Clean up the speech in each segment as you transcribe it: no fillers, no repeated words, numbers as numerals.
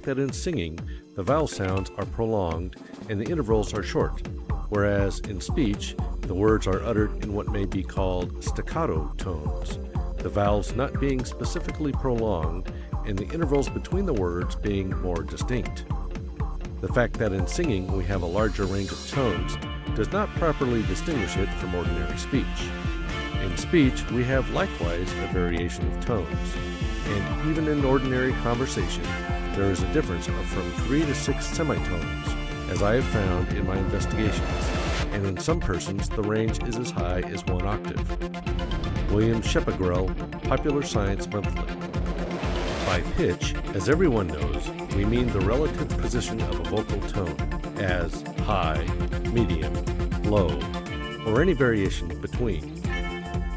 that in singing, the vowel sounds are prolonged and the intervals are short, whereas in speech, the words are uttered in what may be called staccato tones, the vowels not being specifically prolonged and the intervals between the words being more distinct. The fact that in singing we have a larger range of tones does not properly distinguish it from ordinary speech. In speech, we have likewise a variation of tones, and even in ordinary conversation, there is a difference of from 3 to 6 semitones, as I have found in my investigations, and in some persons the range is as high as 1 octave. William Shepagrell, Popular Science Monthly. By pitch, as everyone knows, we mean the relative position of a vocal tone, as high, medium, low, or any variation between.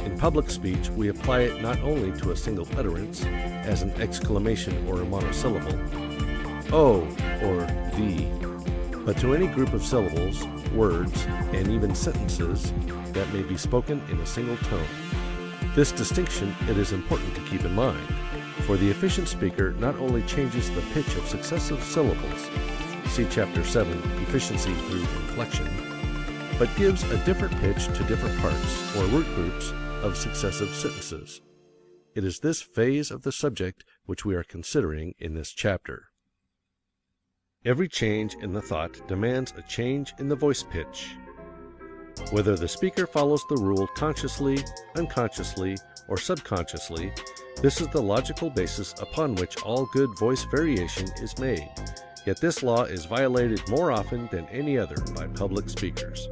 In public speech, we apply it not only to a single utterance, as an exclamation or a monosyllable, oh or the, but to any group of syllables, words, and even sentences that may be spoken in a single tone. This distinction it is important to keep in mind, for the efficient speaker not only changes the pitch of successive syllables, see Chapter 7, Efficiency Through Inflection, but gives a different pitch to different parts or word groups of successive sentences. It is this phase of the subject which we are considering in this chapter. Every change in the thought demands a change in the voice pitch. Whether the speaker follows the rule consciously, unconsciously, or subconsciously, this is the logical basis upon which all good voice variation is made, yet this law is violated more often than any other by public speakers.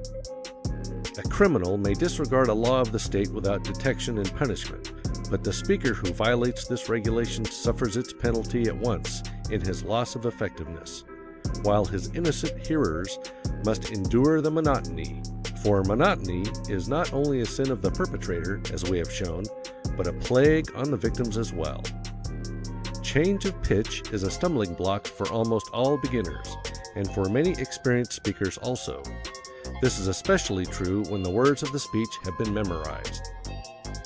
A criminal may disregard a law of the state without detection and punishment, but the speaker who violates this regulation suffers its penalty at once in his loss of effectiveness, while his innocent hearers must endure the monotony, for monotony is not only a sin of the perpetrator, as we have shown, but a plague on the victims as well. Change of pitch is a stumbling block for almost all beginners, and for many experienced speakers also. This is especially true when the words of the speech have been memorized.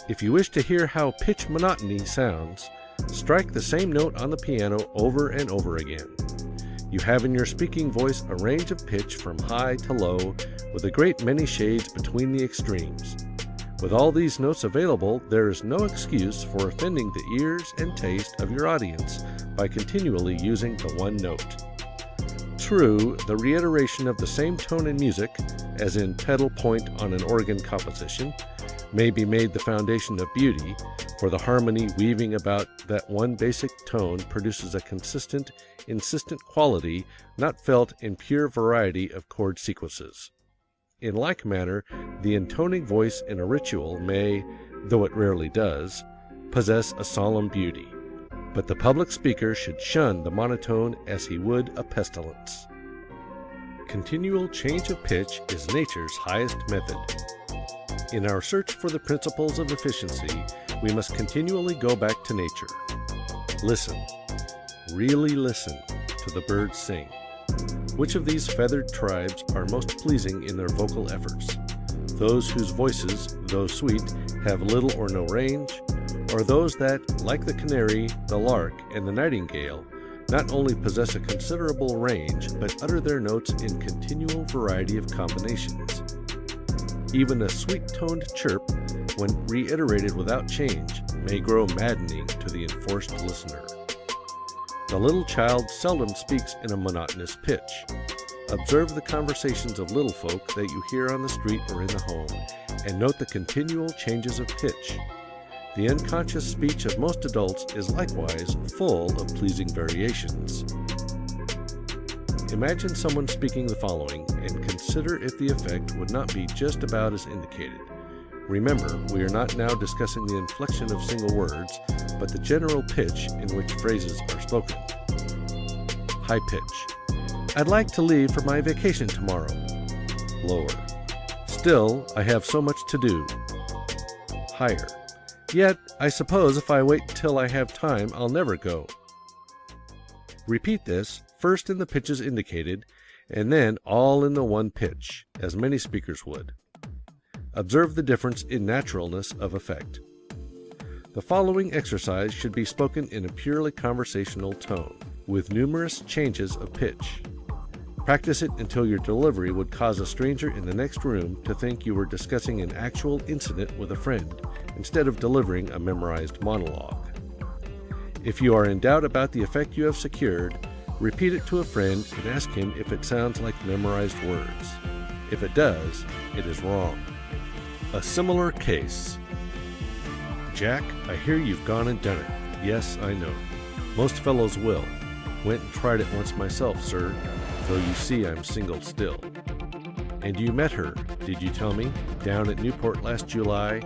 If you wish to hear how pitch monotony sounds, strike the same note on the piano over and over again. You have in your speaking voice a range of pitch from high to low, with a great many shades between the extremes. With all these notes available, there is no excuse for offending the ears and taste of your audience by continually using the one note. True, the reiteration of the same tone in music, as in pedal point on an organ composition, may be made the foundation of beauty, for the harmony weaving about that one basic tone produces a consistent, insistent quality not felt in pure variety of chord sequences. In like manner, the intoning voice in a ritual may, though it rarely does, possess a solemn beauty. But the public speaker should shun the monotone as he would a pestilence. Continual change of pitch is nature's highest method. In our search for the principles of efficiency, we must continually go back to nature. Listen, really listen to the birds sing. Which of these feathered tribes are most pleasing in their vocal efforts? Those whose voices, though sweet, have little or no range, or those that, like the canary, the lark, and the nightingale, not only possess a considerable range, but utter their notes in continual variety of combinations? Even a sweet-toned chirp, when reiterated without change, may grow maddening to the enforced listener. The little child seldom speaks in a monotonous pitch. Observe the conversations of little folk that you hear on the street or in the home, and note the continual changes of pitch. The unconscious speech of most adults is likewise full of pleasing variations. Imagine someone speaking the following, and consider if the effect would not be just about as indicated. Remember, we are not now discussing the inflection of single words, but the general pitch in which phrases are spoken. High pitch. I'd like to leave for my vacation tomorrow. Lower. Still, I have so much to do. Higher. Yet, I suppose if I wait till I have time, I'll never go. Repeat this, first in the pitches indicated, and then all in the one pitch, as many speakers would. Observe the difference in naturalness of effect. The following exercise should be spoken in a purely conversational tone. with numerous changes of pitch. Practice it until your delivery would cause a stranger in the next room to think you were discussing an actual incident with a friend instead of delivering a memorized monologue. If you are in doubt about the effect you have secured, repeat it to a friend and ask him if it sounds like memorized words. If it does, it is wrong. A similar case. Jack, I hear you've gone and done it. Yes, I know. Most fellows will. Went and tried it once myself, sir, though you see I'm single still. And you met her, did you tell me, down at Newport last July,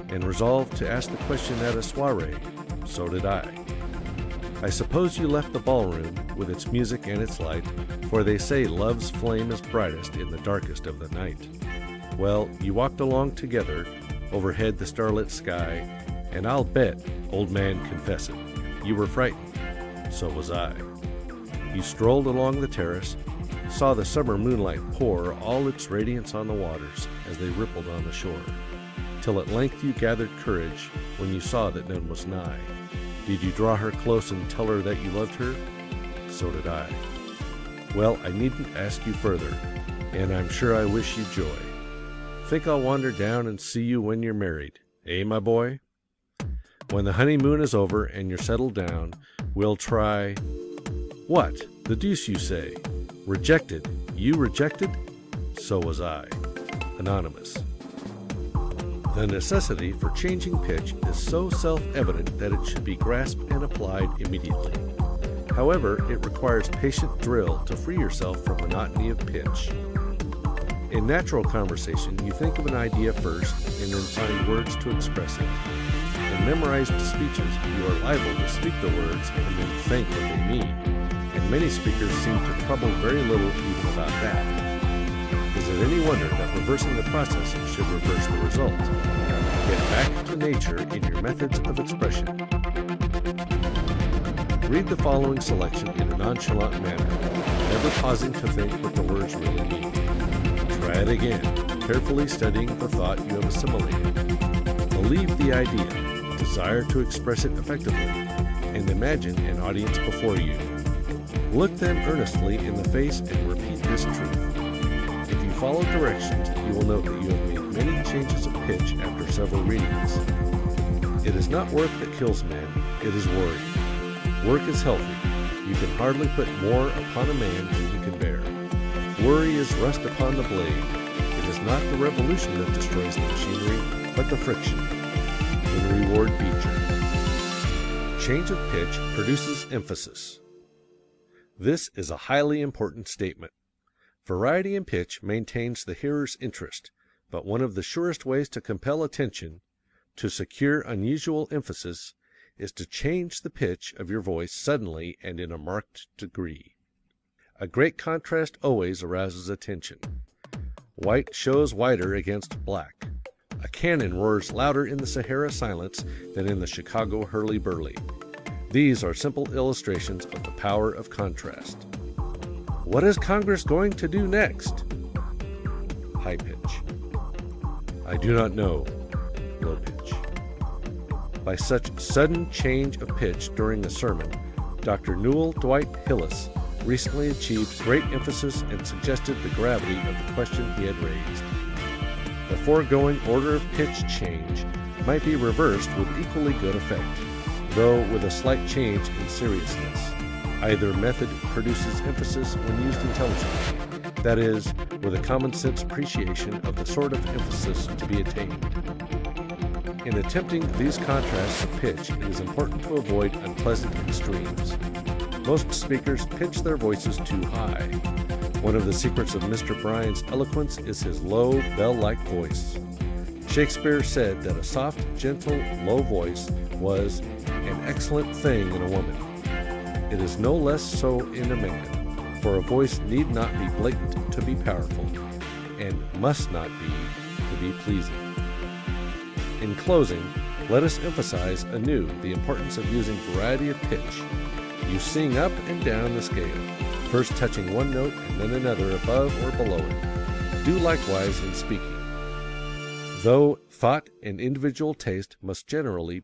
and resolved to ask the question at a soiree? So did I. I suppose you left the ballroom, with its music and its light, for they say love's flame is brightest in the darkest of the night. Well, you walked along together, overhead the starlit sky, and I'll bet, old man confess it, you were frightened. So was I. You strolled along the terrace, saw the summer moonlight pour all its radiance on the waters as they rippled on the shore, till at length you gathered courage when you saw that none was nigh. Did you draw her close and tell her that you loved her? So did I. Well, I needn't ask you further, and I'm sure I wish you joy. Think I'll wander down and see you when you're married, eh, my boy? When the honeymoon is over and you're settled down, we'll try... What? The deuce you say? Rejected? You rejected? So was I. Anonymous. The necessity for changing pitch is so self-evident that it should be grasped and applied immediately. However, it requires patient drill to free yourself from monotony of pitch. In natural conversation, you think of an idea first and then find words to express it. In memorized speeches, you are liable to speak the words and then think what they mean, and many speakers seem to trouble very little even about that. Is it any wonder that reversing the process should reverse the result? Get back to nature in your methods of expression. Read the following selection in a nonchalant manner, never pausing to think what the words really mean. Try it again, carefully studying the thought you have assimilated. Believe the idea, desire to express it effectively, and imagine an audience before you. Look them earnestly in the face and repeat this truth. If you follow directions, you will note that you have made many changes of pitch after several readings. It is not work that kills men, it is worry. Work is healthy. You can hardly put more upon a man than he can bear. Worry is rust upon the blade. It is not the revolution that destroys the machinery, but the friction. Henry Ward Beecher. Change of pitch produces emphasis. This is a highly important statement. Variety in pitch maintains the hearer's interest, but one of the surest ways to compel attention, to secure unusual emphasis, is to change the pitch of your voice suddenly and in a marked degree. A great contrast always arouses attention. White shows whiter against black. A cannon roars louder in the Sahara silence than in the Chicago hurly-burly. These are simple illustrations of the power of contrast. What is Congress going to do next? High pitch. I do not know. Low pitch. By such sudden change of pitch during a sermon, Dr. Newell Dwight Hillis recently achieved great emphasis and suggested the gravity of the question he had raised. The foregoing order of pitch change might be reversed with equally good effect, though with a slight change in seriousness. Either method produces emphasis when used intelligently, that is, with a common-sense appreciation of the sort of emphasis to be attained. In attempting these contrasts of pitch, it is important to avoid unpleasant extremes. Most speakers pitch their voices too high. One of the secrets of Mr. Bryan's eloquence is his low, bell-like voice. Shakespeare said that a soft, gentle, low voice was an excellent thing in a woman. It is no less so in a man, for a voice need not be blatant to be powerful, and must not be to be pleasing. In closing, let us emphasize anew the importance of using variety of pitch. You sing up and down the scale, first touching one note and then another above or below it. Do likewise in speaking. Though thought and individual taste must generally